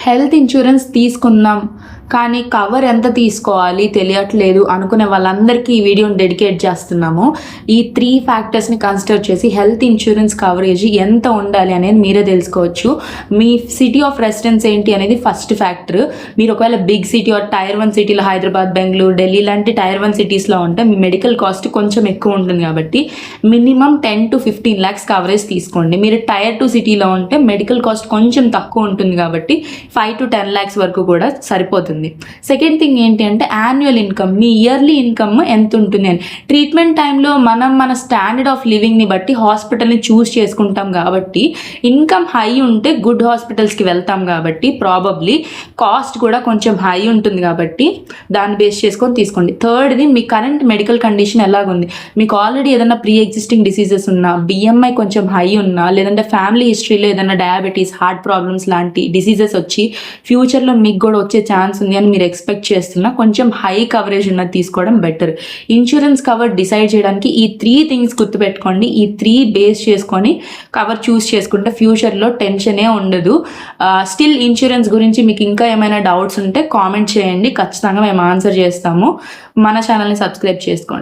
Health insurance తీసుకుందాం కానీ cover ఎంత తీసుకోవాలి తెలియట్లేదు అనుకునే వాళ్ళందరికీ ఈ వీడియోని డెడికేట్ చేస్తున్నాము. ఈ 3 ఫ్యాక్టర్స్ని కన్సిడర్ చేసి హెల్త్ ఇన్సూరెన్స్ కవరేజ్ ఎంత ఉండాలి అనేది మీరే తెలుసుకోవచ్చు. మీ సిటీ ఆఫ్ రెసిడెన్స్ ఏంటి అనేది ఫస్ట్ ఫ్యాక్టర్. మీరు ఒకవేళ బిగ్ సిటీ ఆర్ టైర్ 1 సిటీలో హైదరాబాద్, బెంగళూరు, ఢిల్లీ లాంటి టైర్ 1 సిటీస్లో ఉంటే మీ మెడికల్ కాస్ట్ కొంచెం ఎక్కువ ఉంటుంది కాబట్టి మినిమం 10 to 15 lakhs కవరేజ్ తీసుకోండి. మీరు టైర్ 2 సిటీలో ఉంటే మెడికల్ కాస్ట్ కొంచెం తక్కువ ఉంటుంది కాబట్టి 5 to 10 lakhs వరకు కూడా సరిపోతుంది. సెకండ్ థింగ్ ఏంటి అంటే యాన్యువల్ ఇన్కమ్, మీ ఇయర్లీ ఇన్కమ్ ఎంత ఉంటుంది అని. ట్రీట్మెంట్ టైంలో మనం మన స్టాండర్డ్ ఆఫ్ లివింగ్ని బట్టి హాస్పిటల్ని చూస్ చేసుకుంటాం కాబట్టి ఇన్కమ్ హై ఉంటే గుడ్ హాస్పిటల్స్కి వెళ్తాం కాబట్టి ప్రాబబ్లీ కాస్ట్ కూడా కొంచెం హై ఉంటుంది కాబట్టి దాన్ని బేస్ చేసుకొని తీసుకోండి. థర్డ్ది మీ కరెంట్ మెడికల్ కండిషన్ ఎలాగుంది. మీకు ఆల్రెడీ ఏదైనా ప్రీ ఎగ్జిస్టింగ్ డిసీజెస్ ఉన్నా, బిఎంఐ కొంచెం హై ఉన్నా, లేదంటే ఫ్యామిలీ హిస్టరీలో ఏదైనా డయాబెటీస్, హార్ట్ ప్రాబ్లమ్స్ లాంటి డిసీజెస్ వచ్చి ఫ్యూచర్లో మీకు కూడా వచ్చే ఛాన్స్ ఉంది అని మీరు ఎక్స్పెక్ట్ చేస్తున్నా కొంచెం హై కవరేజ్ ఉన్నది తీసుకోవడం బెటర్. ఇన్సూరెన్స్ కవర్ డిసైడ్ చేయడానికి ఈ 3 థింగ్స్ గుర్తుపెట్టుకోండి. ఈ 3 బేస్ చేసుకొని కవర్ చూస్ చేసుకుంటే ఫ్యూచర్లో టెన్షనే ఉండదు. స్టిల్ ఇన్సూరెన్స్ గురించి మీకు ఇంకా ఏమైనా డౌట్స్ ఉంటే కామెంట్ చేయండి, ఖచ్చితంగా మేము ఆన్సర్ చేస్తాము. మన ఛానల్ని సబ్స్క్రైబ్ చేసుకోండి.